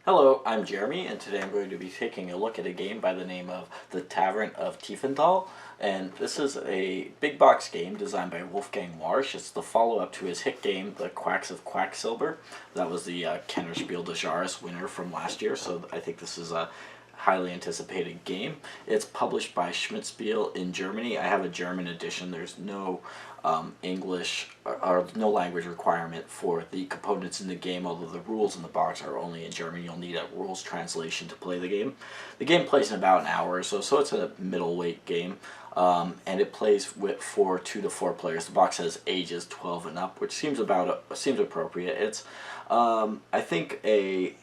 Hello, I'm Jeremy, and today I'm going to be taking a look at a game by the name of The Tavern of Tiefen Thal. And this is a big box game designed by Wolfgang Warsch. It's the follow-up to his hit game, The Quacks of Quacksilver. That was the Kennerspiel des Jahres winner from last year, so I think this is a highly anticipated game. It's published by Schmidt-Spiel in Germany. I have a German edition. There's no English or no language requirement for the components in the game, although the rules in the box are only in German. You'll need a rules translation to play the game. The game plays in about an hour or so, so it's a middleweight game. And it plays for 2 to 4 players. The box says ages 12 and up, which seems appropriate. It's I think a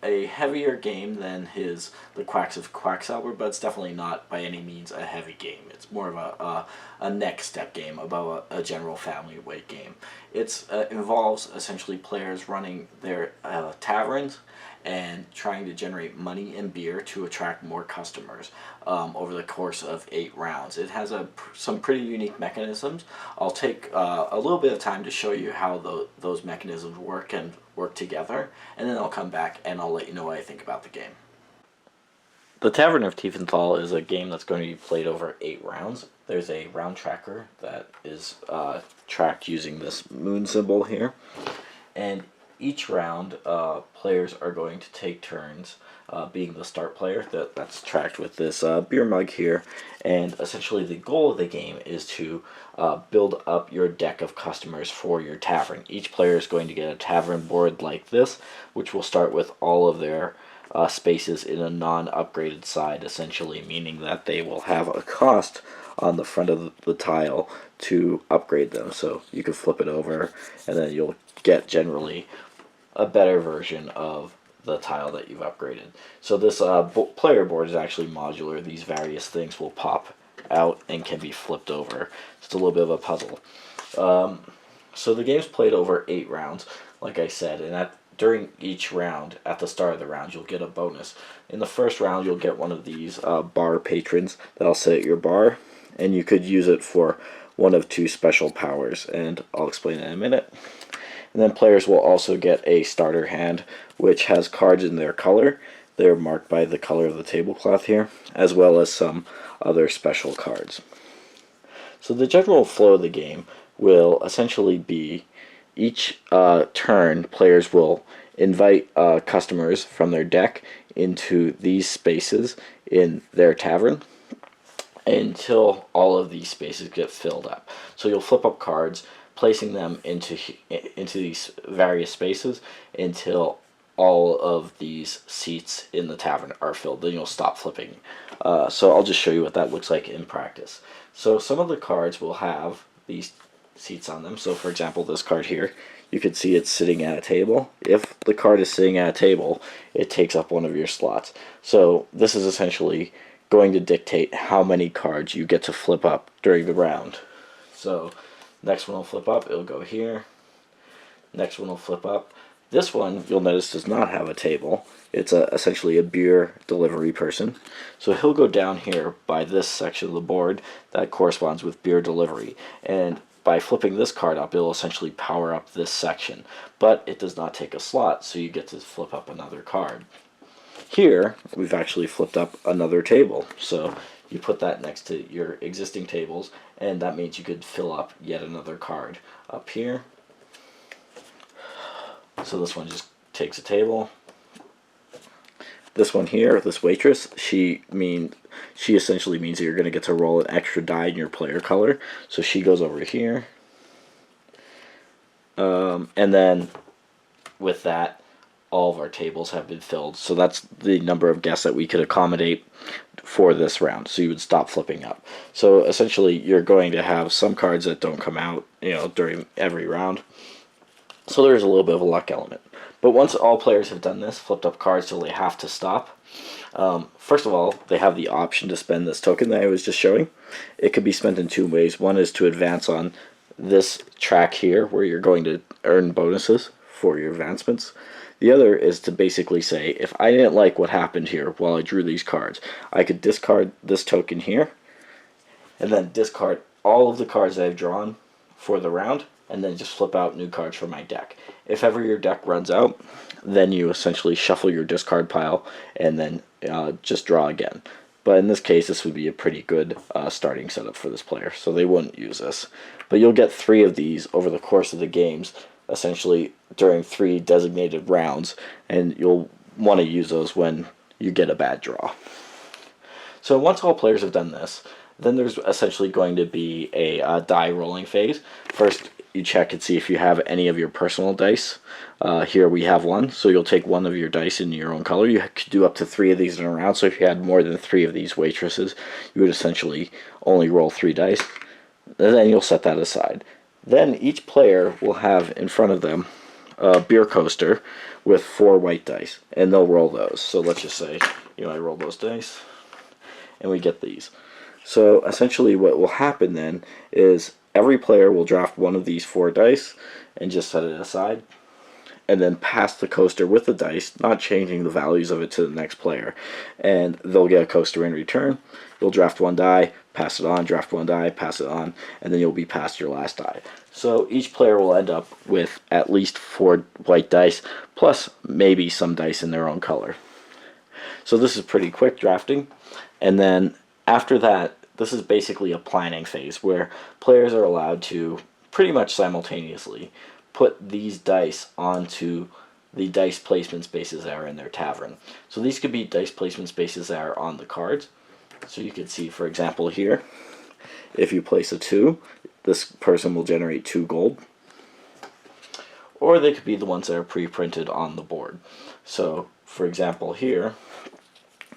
heavier game than The Quacks of Quacksilver, but it's definitely not by any means a heavy game. It's more of a next step game, above a general family weight game. It involves essentially players running their taverns and trying to generate money and beer to attract more customers over the course of 8 rounds. It has some pretty unique mechanisms. I'll take a little bit of time to show you how those mechanisms work together, and then I'll come back and I'll let you know what I think about the game. The Tavern of Tiefen Thal is a game that's going to be played over 8 rounds. There's a round tracker that is tracked using this moon symbol here, and each round players are going to take turns being the start player. That's tracked with this beer mug here, and essentially the goal of the game is to build up your deck of customers for your tavern. Each player is going to get a tavern board like this, which will start with all of their spaces in a non-upgraded side, essentially meaning that they will have a cost on the front of the tile to upgrade them. So you can flip it over and then you'll get generally a better version of the tile that you've upgraded. So this player board is actually modular. These various things will pop out and can be flipped over. It's a little bit of a puzzle. So the game's played over 8 rounds, like I said, and during each round, at the start of the round, you'll get a bonus. In the first round, you'll get one of these bar patrons that'll sit at your bar, and you could use it for one of 2 special powers, and I'll explain in a minute. And then players will also get a starter hand, which has cards in their color. They're marked by the color of the tablecloth here, as well as some other special cards. So the general flow of the game will essentially be each turn, players will invite customers from their deck into these spaces in their tavern until all of these spaces get filled up. So you'll flip up cards, placing them into these various spaces until all of these seats in the tavern are filled. Then you'll stop flipping. So I'll just show you what that looks like in practice. So some of the cards will have these seats on them. So for example, this card here, you can see it's sitting at a table. If the card is sitting at a table, it takes up one of your slots. So this is essentially going to dictate how many cards you get to flip up during the round. So next one will flip up, it'll go here. Next one will flip up. This one, you'll notice, does not have a table. It's essentially a beer delivery person. So he'll go down here by this section of the board that corresponds with beer delivery. And by flipping this card up, it'll essentially power up this section. But it does not take a slot, so you get to flip up another card. Here, we've actually flipped up another table. So you put that next to your existing tables, and that means you could fill up yet another card up here. So this one just takes a table. This one here, this waitress, she essentially means that you're going to get to roll an extra die in your player color. So she goes over here. And then with that, all of our tables have been filled. So that's the number of guests that we could accommodate for this round. So you would stop flipping up. So essentially you're going to have some cards that don't come out, during every round. So there's a little bit of a luck element. But once all players have done this, flipped up cards till they have to stop, first of all, they have the option to spend this token that I was just showing. It could be spent in 2 ways. One is to advance on this track here, where you're going to earn bonuses for your advancements. The other is to basically say, if I didn't like what happened here while I drew these cards, I could discard this token here, and then discard all of the cards that I've drawn for the round, and then just flip out new cards from my deck. If ever your deck runs out, then you essentially shuffle your discard pile and then just draw again. But in this case, this would be a pretty good starting setup for this player, so they wouldn't use this. But you'll get 3 of these over the course of the games, essentially during 3 designated rounds, and you'll want to use those when you get a bad draw. So once all players have done this, then there's essentially going to be a die rolling phase. First, you check and see if you have any of your personal dice. Here we have one, so you'll take one of your dice in your own color. You could do up to 3 of these in a round, so if you had more than 3 of these waitresses, you would essentially only roll 3 dice. And then you'll set that aside. Then each player will have in front of them a beer coaster with 4 white dice, and they'll roll those. So let's just say, I roll those dice, and we get these. So essentially what will happen then is every player will draft one of these 4 dice and just set it aside, and then pass the coaster with the dice, not changing the values of it to the next player. And they'll get a coaster in return. You'll draft 1 die, pass it on, draft 1 die, pass it on, and then you'll be past your last die. So each player will end up with at least 4 white dice, plus maybe some dice in their own color. So this is pretty quick drafting. And then after that, this is basically a planning phase where players are allowed to pretty much simultaneously put these dice onto the dice placement spaces that are in their tavern. So these could be dice placement spaces that are on the cards. So you can see, for example, here, if you place a 2, this person will generate 2 gold. Or they could be the ones that are pre-printed on the board. So, for example, here,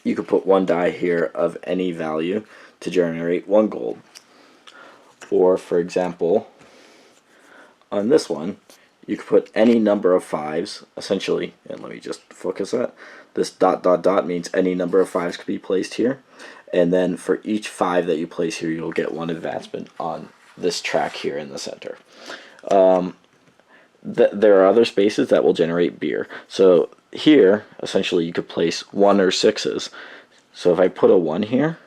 you could put 1 die here of any value to generate 1 gold. Or, for example, on this one, you could put any number of 5s, essentially, and let me just focus that. This ... means any number of 5s could be placed here. And then for each 5 that you place here, you'll get 1 advancement on this track here in the center. There are other spaces that will generate beer. So here, essentially, you could place 1 or 6s. So if I put a 1 here,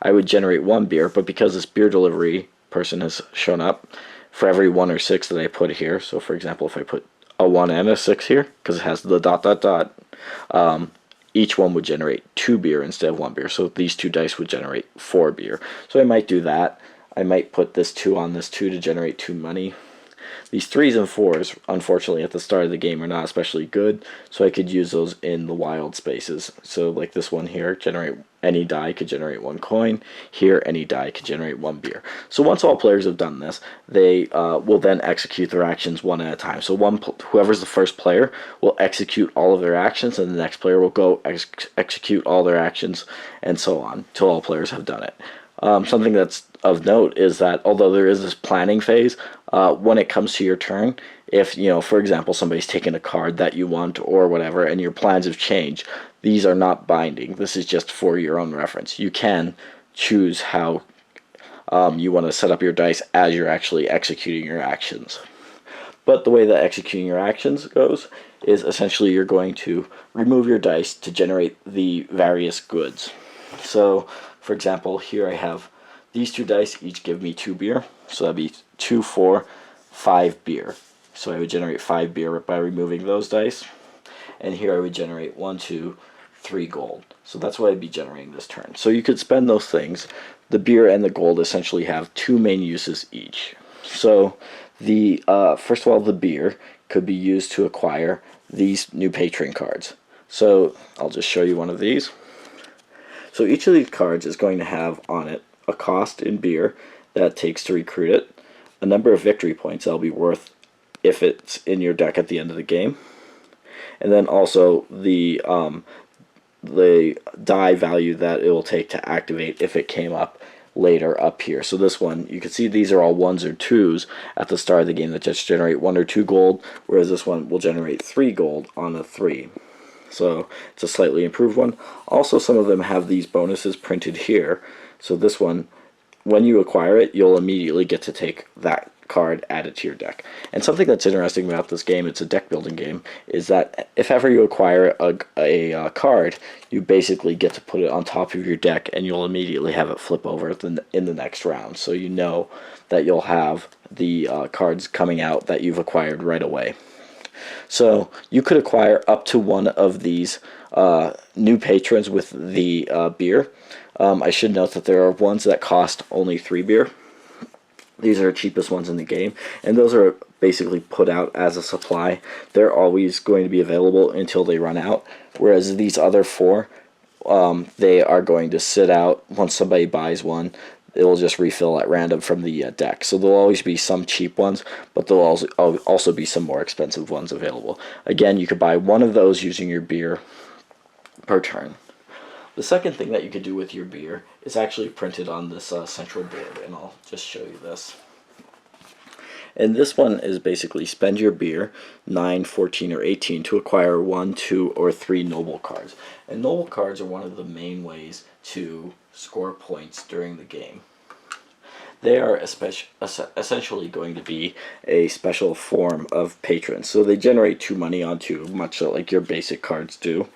I would generate 1 beer, but because this beer delivery person has shown up, for every 1 or 6 that I put here, so for example, if I put a 1 and a 6 here, because it has the ... each one would generate 2 beer instead of 1 beer. So these 2 dice would generate 4 beer. So I might do that. I might put this 2 on this 2 to generate 2 money. These 3s and 4s, unfortunately, at the start of the game are not especially good, so I could use those in the wild spaces. So like this one here, generate any die could generate 1 coin. Here, any die could generate 1 beer. So once all players have done this, they will then execute their actions one at a time. So whoever's the first player will execute all of their actions, and the next player will go execute all their actions, and so on, till all players have done it. Something that's of note is that although there is this planning phase, when it comes to your turn, if, for example, somebody's taken a card that you want or whatever, and your plans have changed, these are not binding. This is just for your own reference. You can choose how you want to set up your dice as you're actually executing your actions. But the way that executing your actions goes is essentially you're going to remove your dice to generate the various goods. So, for example, here I have these 2 dice, each give me 2 beer. So that'd be 2, 4, 5 beer. So I would generate 5 beer by removing those dice. And here I would generate 1, 2, 3 gold. So that's what I'd be generating this turn. So you could spend those things. The beer and the gold essentially have 2 main uses each. So the first of all, the beer could be used to acquire these new patron cards. So I'll just show you one of these. So each of these cards is going to have on it a cost in beer that it takes to recruit it, a number of victory points that'll be worth if it's in your deck at the end of the game, and then also the die value that it will take to activate if it came up later up here. So this one, you can see these are all 1s or 2s at the start of the game that just generate 1 or 2 gold, whereas this one will generate 3 gold on a 3. So it's a slightly improved one. Also, some of them have these bonuses printed here. So this one, when you acquire it, you'll immediately get to take that card added to your deck. And something that's interesting about this game, it's a deck building game, is that if ever you acquire a card, you basically get to put it on top of your deck, and you'll immediately have it flip over in the next round. So you know that you'll have the cards coming out that you've acquired right away. So you could acquire up to one of these new patrons with the beer. I should note that there are ones that cost only 3 beer. These are the cheapest ones in the game, and those are basically put out as a supply. They're always going to be available until they run out, whereas these other 4, they are going to sit out. Once somebody buys one, it will just refill at random from the deck. So there'll always be some cheap ones, but there'll also be some more expensive ones available. Again, you could buy one of those using your beer per turn. The second thing that you could do with your beer is actually printed on this central board, and I'll just show you this. And this one is basically spend your beer, 9, 14, or 18, to acquire 1, 2, or 3 noble cards. And noble cards are one of the main ways to score points during the game. They are essentially going to be a special form of patrons. So they generate 2 money on 2, much like your basic cards do.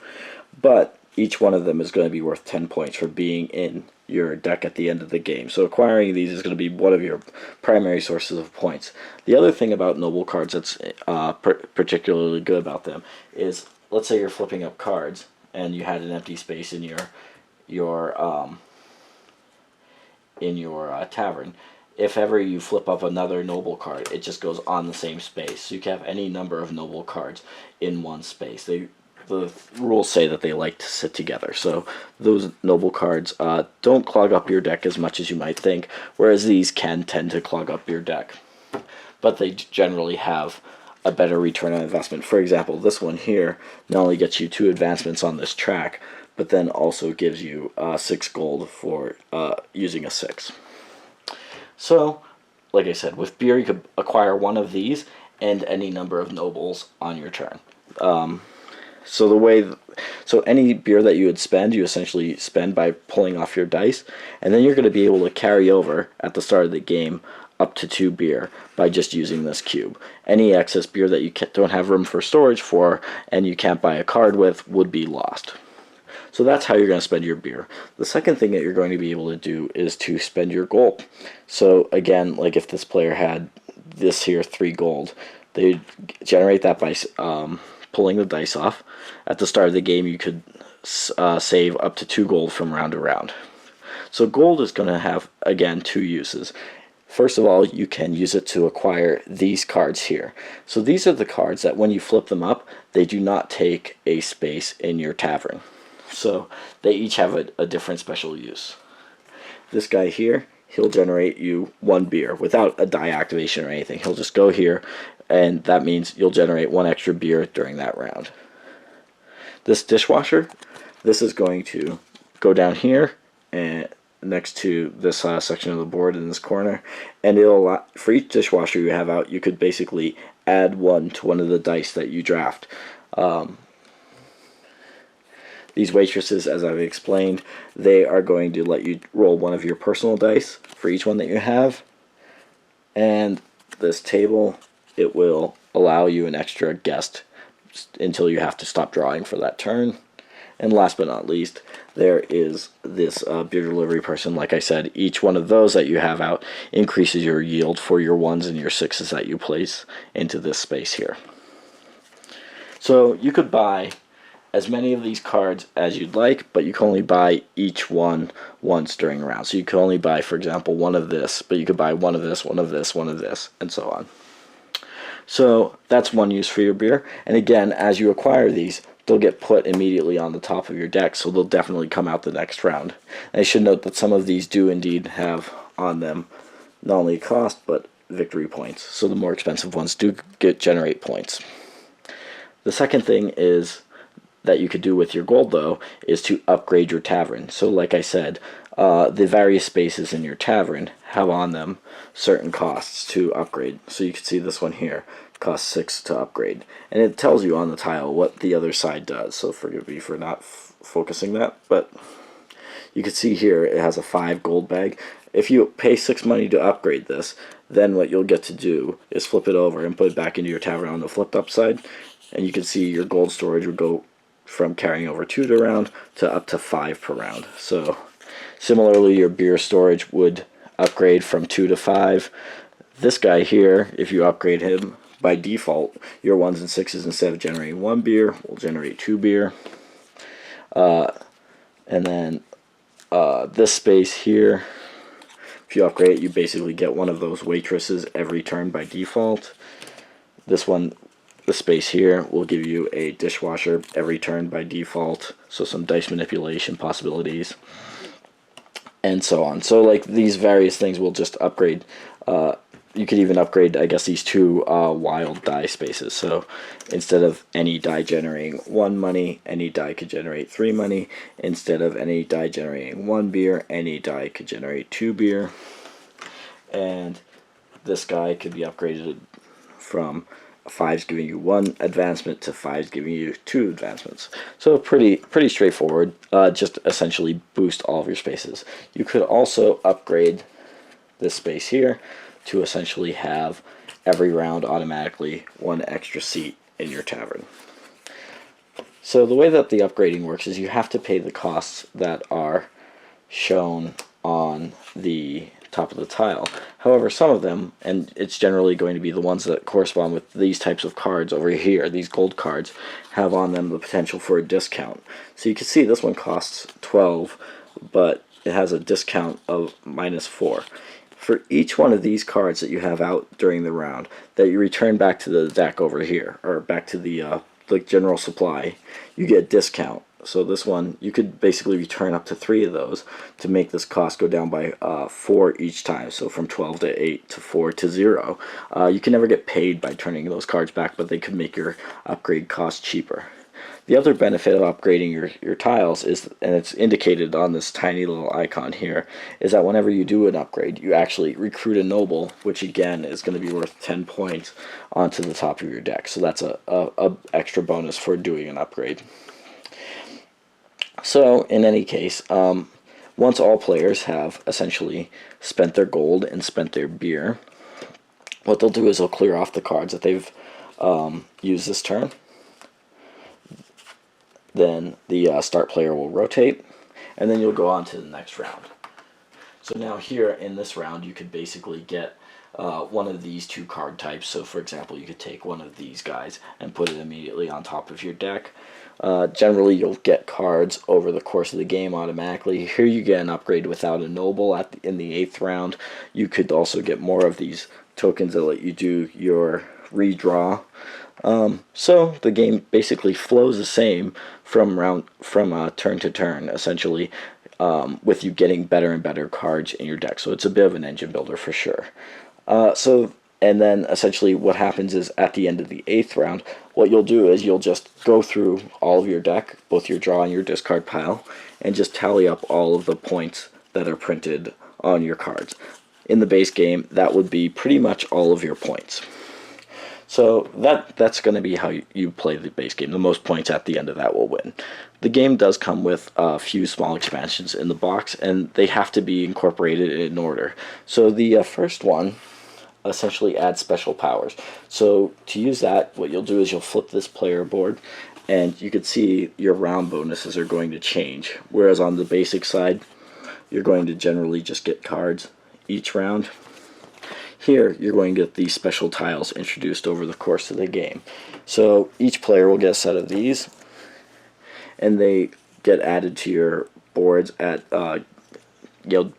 But each one of them is going to be worth 10 points for being in your deck at the end of the game. So acquiring these is going to be one of your primary sources of points. The other thing about noble cards that's particularly good about them is, let's say you're flipping up cards and you had an empty space in your tavern. If ever you flip up another noble card, it just goes on the same space. So you can have any number of noble cards in one space. The rules say that they like to sit together, so those noble cards don't clog up your deck as much as you might think, whereas these can tend to clog up your deck. But they generally have a better return on investment. For example, this one here not only gets you 2 advancements on this track, but then also gives you 6 gold for using a 6. So, like I said, with beer you could acquire one of these and any number of nobles on your turn. So any beer that you would spend, you essentially spend by pulling off your dice, and then you're going to be able to carry over at the start of the game up to 2 beer by just using this cube. Any excess beer that you don't have room for storage for and you can't buy a card with would be lost. So that's how you're going to spend your beer. The second thing that you're going to be able to do is to spend your gold. So again, like if this player had this here 3 gold, they generate that by pulling the dice off. At the start of the game, you could save up to 2 gold from round to round. So gold is going to have, again, 2 uses. First of all, you can use it to acquire these cards here. So these are the cards that when you flip them up, they do not take a space in your tavern. So they each have a different special use. This guy here, he'll generate you 1 beer without a die activation or anything. He'll just go here, and that means you'll generate 1 extra beer during that round. This dishwasher, this is going to go down here and next to this section of the board in this corner, and it'll allow, for each dishwasher you have out, you could basically add 1 to one of the dice that you draft. These waitresses, as I've explained, they are going to let you roll 1 of your personal dice for each one that you have. And this table, it will allow you an extra guest until you have to stop drawing for that turn. And last but not least, there is this beer delivery person. Like I said, each one of those that you have out increases your yield for your 1s and your 6s that you place into this space here. So you could buy as many of these cards as you'd like, but you can only buy each one once during a round. So you can only buy, for example, 1 of this, but you could buy 1 of this, 1 of this, 1 of this, and so on. So that's one use for your beer. And again, as you acquire these, they'll get put immediately on the top of your deck, so they'll definitely come out the next round. And I should note that some of these do indeed have on them not only cost, but victory points. So the more expensive ones do generate points. The second thing is that you could do with your gold, though, is to upgrade your tavern. So like I said, the various spaces in your tavern have on them certain costs to upgrade. So you can see this one here costs 6 to upgrade, and it tells you on the tile what the other side does. So forgive me for not focusing that, but you can see here it has a 5 gold bag. if you pay 6 money to upgrade this, then what you'll get to do is flip it over and put it back into your tavern on the flipped up side, and you can see your gold storage would go from carrying over 2 to round to up to 5 per round. So similarly, your beer storage would upgrade from 2 to 5. This guy here, if you upgrade him, by default, your 1s and 6s, instead of generating 1 beer, will generate 2 beer. And then this space here, if you upgrade it, you basically get one of those waitresses every turn by default. This one, the space here, will give you a dishwasher every turn by default, so some dice manipulation possibilities, and so on. So like these various things will just upgrade. You could even upgrade, I guess, these 2 wild die spaces. So instead of any die generating 1 money, any die could generate 3 money. Instead of any die generating 1 beer, any die could generate 2 beer. And this guy could be upgraded from 5s giving you 1 advancement to 5s giving you 2 advancements. So pretty straightforward. Just essentially boost all of your spaces. You could also upgrade this space here to essentially have every round automatically 1 extra seat in your tavern. So the way that the upgrading works is you have to pay the costs that are shown on the top of the tile. However, some of them, and it's generally going to be the ones that correspond with these types of cards over here, these gold cards, have on them the potential for a discount. So you can see this one costs 12, but it has a discount of -4. For each one of these cards that you have out during the round that you return back to the deck over here, or back to the general supply, you get a discount. So this one, you could basically return up to 3 of those to make this cost go down by 4 each time. So from 12 to 8 to 4 to 0. You can never get paid by turning those cards back, but they could make your upgrade cost cheaper. The other benefit of upgrading your tiles is, and it's indicated on this tiny little icon here, is that whenever you do an upgrade, you actually recruit a noble, which again is going to be worth 10 points onto the top of your deck. So that's a extra bonus for doing an upgrade. So in any case, once all players have essentially spent their gold and spent their beer, what they'll do is they'll clear off the cards that they've used this turn. Then the start player will rotate, and then you'll go on to the next round. So now here in this round, you could basically get one of these 2 card types. So for example, you could take one of these guys and put it immediately on top of your deck. Generally, you'll get cards over the course of the game automatically. Here you get an upgrade without a noble in the 8th round. You could also get more of these tokens that let you do your redraw. So the game basically flows the same from turn to turn, essentially, with you getting better and better cards in your deck. So it's a bit of an engine builder for sure. And then essentially what happens is at the end of the 8th round, what you'll do is you'll just go through all of your deck, both your draw and your discard pile, and just tally up all of the points that are printed on your cards. In the base game, that would be pretty much all of your points. So that's going to be how you play the base game. The most points at the end of that will win. The game does come with a few small expansions in the box, and they have to be incorporated in order. So the first one essentially adds special powers. So to use that, what you'll do is you'll flip this player board, and you can see your round bonuses are going to change. Whereas on the basic side, you're going to generally just get cards each round. Here, you're going to get these special tiles introduced over the course of the game. So each player will get a set of these, and they get added to your boards at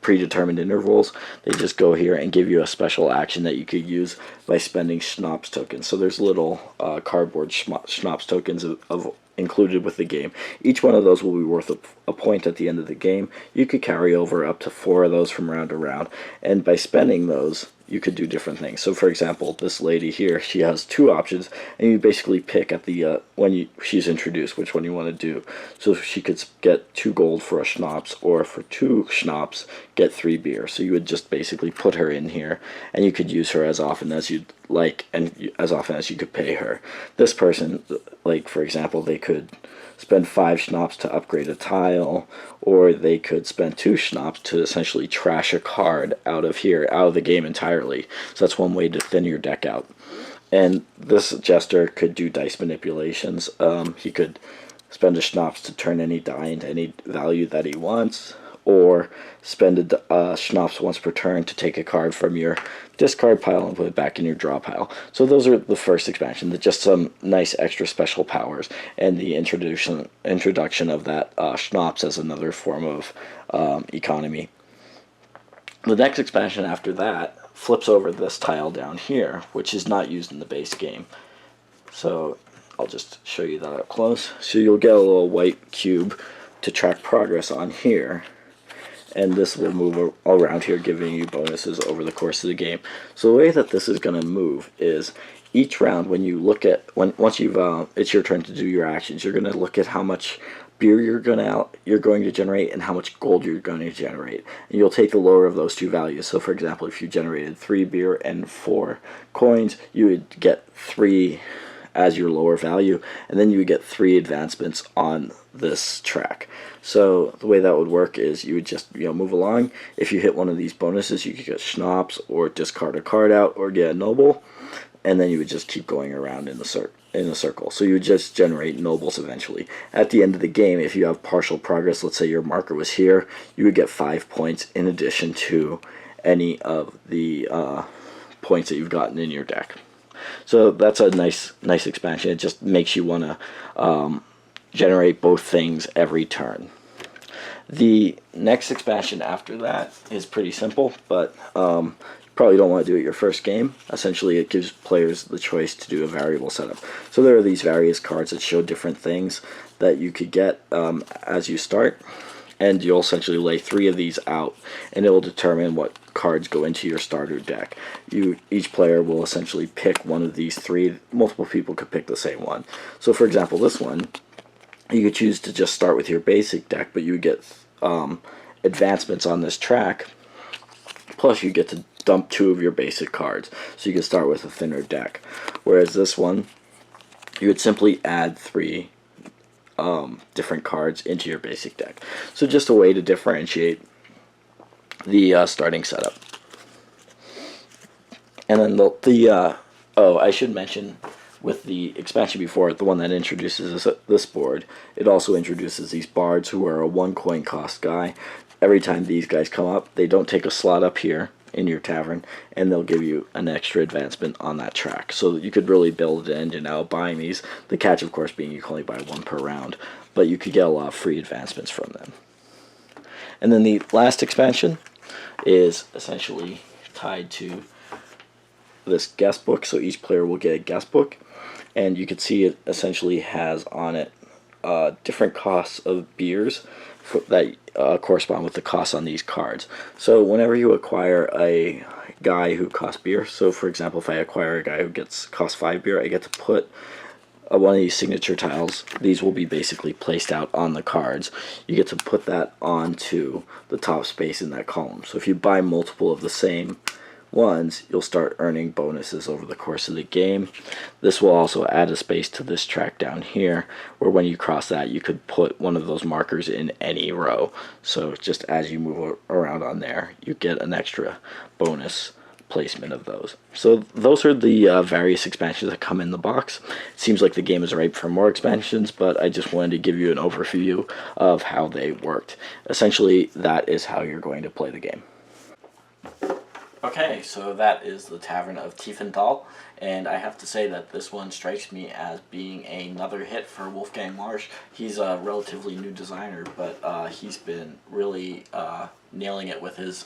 predetermined intervals. They just go here and give you a special action that you could use by spending schnapps tokens. So there's little cardboard schnapps tokens included with the game. Each one of those will be worth a point at the end of the game. You could carry over up to 4 of those from round to round, and by spending those, you could do different things. So for example, this lady here, she has 2 options, and you basically pick at the she's introduced which one you want to do. So she could get 2 gold for a schnapps, or for 2 schnapps get 3 beer. So you would just basically put her in here, and you could use her as often as you'd like, and as often as you could pay her. This person, like for example, they could spend 5 schnapps to upgrade a tile, or they could spend 2 schnapps to essentially trash a card out of here, out of the game entirely. So that's one way to thin your deck out. And this jester could do dice manipulations. He could spend a schnapps to turn any die into any value that he wants, or spend a schnapps once per turn to take a card from your discard pile and put it back in your draw pile. So those are the first expansion, just some nice extra special powers, and the introduction of that schnapps as another form of economy. The next expansion after that flips over this tile down here, which is not used in the base game. So I'll just show you that up close. So you'll get a little white cube to track progress on here, and this will move around here, giving you bonuses over the course of the game. So the way that this is going to move is each round, when you look at once you've it's your turn to do your actions, you're going to look at how much beer you're going to generate and how much gold you're going to generate, and you'll take the lower of those two values. So for example, if you generated 3 beer and 4 coins, you would get 3 as your lower value, and then you would get 3 advancements on this track. So the way that would work is you would just move along. If you hit one of these bonuses, you could get schnapps or discard a card out or get a noble, and then you would just keep going around in the circle. So you would just generate nobles eventually. At the end of the game, if you have partial progress, let's say your marker was here, you would get 5 points in addition to any of the points that you've gotten in your deck. So that's a nice expansion. It just makes you want to generate both things every turn. The next expansion after that is pretty simple, but you probably don't want to do it your first game. Essentially, it gives players the choice to do a variable setup. So there are these various cards that show different things that you could get as you start, and you'll essentially lay 3 of these out, and it will determine what cards go into your starter deck. Each player will essentially pick one of these 3. Multiple people could pick the same one. So for example, this one, you could choose to just start with your basic deck, but you would get advancements on this track, plus you get to dump 2 of your basic cards, so you can start with a thinner deck. Whereas this one, you would simply add 3 different cards into your basic deck. So just a way to differentiate the starting setup. And then I should mention, with the expansion before it, the one that introduces this board, it also introduces these bards, who are a 1 coin cost guy. Every time these guys come up, they don't take a slot up here in your tavern, and they'll give you an extra advancement on that track. So you could really build an engine out buying these. The catch, of course, being you can only buy 1 per round, but you could get a lot of free advancements from them. And then the last expansion is essentially tied to this guest book. So each player will get a guest book, and you can see it essentially has on it different costs of beers that correspond with the costs on these cards. So whenever you acquire a guy who costs beer, so for example, if I acquire a guy who costs 5 beer, I get to put one of these signature tiles. These will be basically placed out on the cards. You get to put that onto the top space in that column. So if you buy multiple of the same ones, you'll start earning bonuses over the course of the game. This will also add a space to this track down here, where when you cross that, you could put one of those markers in any row. So just as you move around on there, you get an extra bonus placement of those. So those are the various expansions that come in the box. It seems like the game is ripe for more expansions, but I just wanted to give you an overview of how they worked. Essentially, that is how you're going to play the game. Okay, so that is the Tavern of Tiefen Thal, and I have to say that this one strikes me as being another hit for Wolfgang Warsch. He's a relatively new designer, but he's been really nailing it with his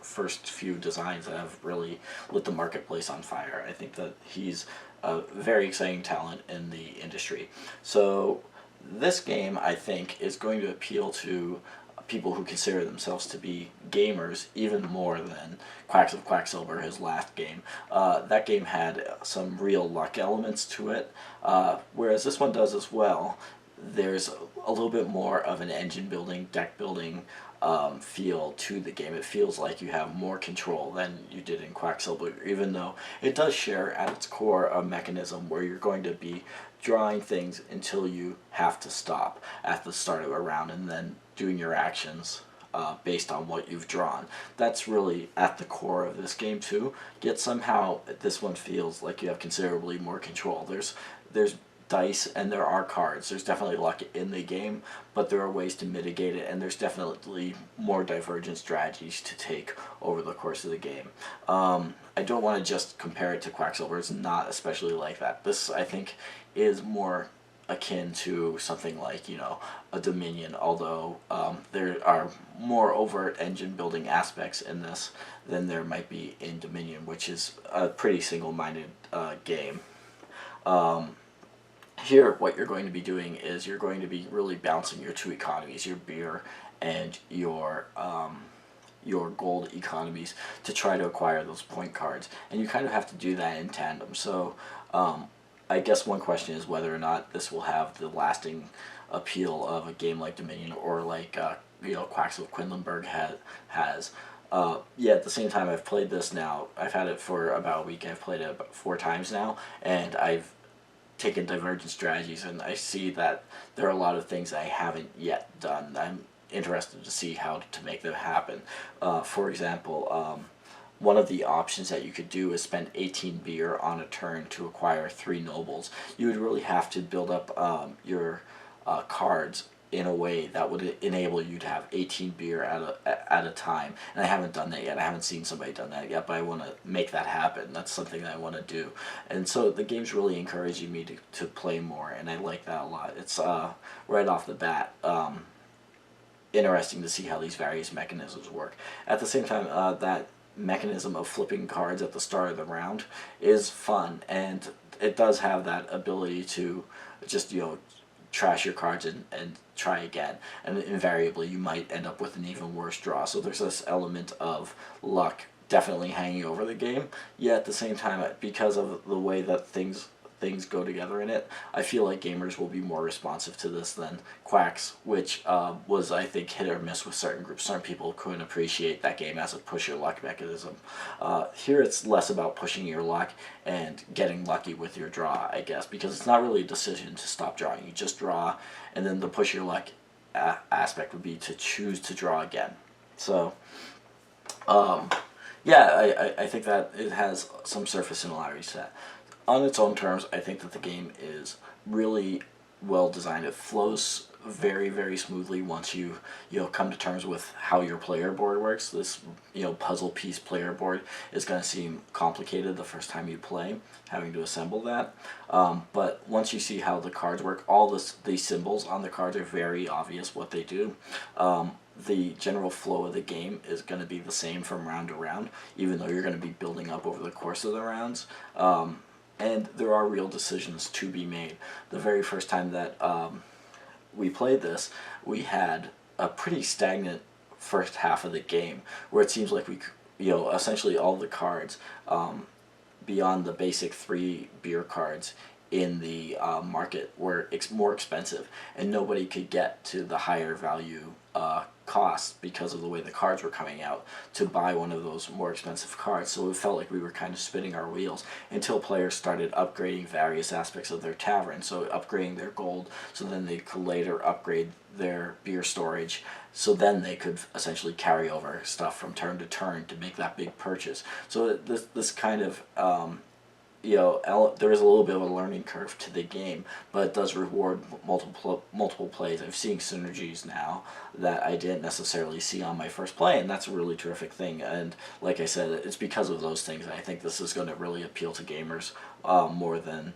first few designs that have really lit the marketplace on fire. I think that he's a very exciting talent in the industry. So this game, I think, is going to appeal to people who consider themselves to be gamers even more than Quacks of Quacksilver, his last game. That game had some real luck elements to it, whereas this one does as well. There's a little bit more of an engine building, deck building feel to the game. It feels like you have more control than you did in Quacksilver, even though it does share at its core a mechanism where you're going to be drawing things until you have to stop at the start of a round and then doing your actions based on what you've drawn. That's really at the core of this game too, yet somehow this one feels like you have considerably more control. There's dice and there are cards. There's definitely luck in the game, but there are ways to mitigate it, and there's definitely more divergent strategies to take over the course of the game. I don't want to just compare it to Quacksilver. It's not especially like that. This, I think, is more akin to something like, you know, a Dominion, although there are more overt engine building aspects in this than there might be in Dominion, which is a pretty single-minded game. Here, what you're going to be doing is you're going to be really balancing your two economies, your beer and your gold economies, to try to acquire those point cards. And you kind of have to do that in tandem. So I guess one question is whether or not this will have the lasting appeal of a game like Dominion or like you know, Quacksilver Quedlinburg has. Yeah, at the same time, I've played this now. I've had it for about a week. I've played it about 4 times now, and I've taken divergent strategies, and I see that there are a lot of things I haven't yet done. I'm interested to see how to make them happen. For example, one of the options that you could do is spend 18 beer on a turn to acquire 3 nobles. You would really have to build up your cards in a way that would enable you to have 18 beer at a time. And I haven't done that yet. I haven't seen somebody done that yet, but I want to make that happen. That's something that I want to do. And so the game's really encouraging me to play more, and I like that a lot. It's right off the bat interesting to see how these various mechanisms work. At the same time, that mechanism of flipping cards at the start of the round is fun, and it does have that ability to just, you know, trash your cards and try again, and invariably you might end up with an even worse draw. So there's this element of luck definitely hanging over the game, yet at the same time, because of the way that things go together in it, I feel like gamers will be more responsive to this than Quacks, which was, I think, hit or miss with certain groups. Certain people couldn't appreciate that game as a push your luck mechanism. Here it's less about pushing your luck and getting lucky with your draw, I guess, because it's not really a decision to stop drawing. You just draw, and then the push your luck aspect would be to choose to draw again. So yeah, I think that it has some surface similarities to that. On its own terms, I think that the game is really well designed. It flows very, very smoothly once you come to terms with how your player board works. This, you know, puzzle piece player board is going to seem complicated the first time you play, having to assemble that. But once you see how the cards work, all these symbols on the cards are very obvious what they do. The general flow of the game is going to be the same from round to round, even though you're going to be building up over the course of the rounds. And there are real decisions to be made. The very first time that we played this, we had a pretty stagnant first half of the game, where it seems like we, you know, essentially all the cards beyond the basic 3 beer cards in the market were more expensive, and nobody could get to the higher value costs because of the way the cards were coming out to buy one of those more expensive cards. So it felt like we were kind of spinning our wheels until players started upgrading various aspects of their tavern. So upgrading their gold, so then they could later upgrade their beer storage, so then they could essentially carry over stuff from turn to turn to make that big purchase. So this kind of you know, there is a little bit of a learning curve to the game, but it does reward multiple plays. I'm seeing synergies now that I didn't necessarily see on my first play, and that's a really terrific thing. And like I said, it's because of those things I think this is going to really appeal to gamers more than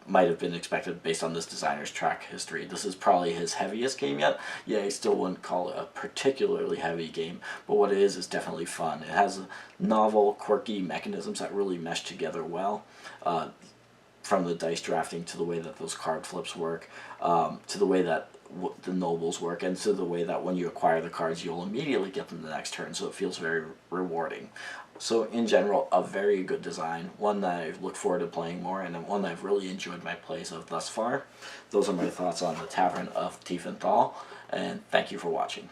might have been expected based on this designer's track history. This is probably his heaviest game yet. Yeah, I still wouldn't call it a particularly heavy game, but what it is definitely fun. It has novel, quirky mechanisms that really mesh together well, from the dice drafting to the way that those card flips work, to the way that the nobles work, and to the way that when you acquire the cards, you'll immediately get them the next turn, so it feels very rewarding. So in general, a very good design, one that I look forward to playing more, and one that I've really enjoyed my plays of thus far. Those are my thoughts on the Tavern of Tiefen Thal, and thank you for watching.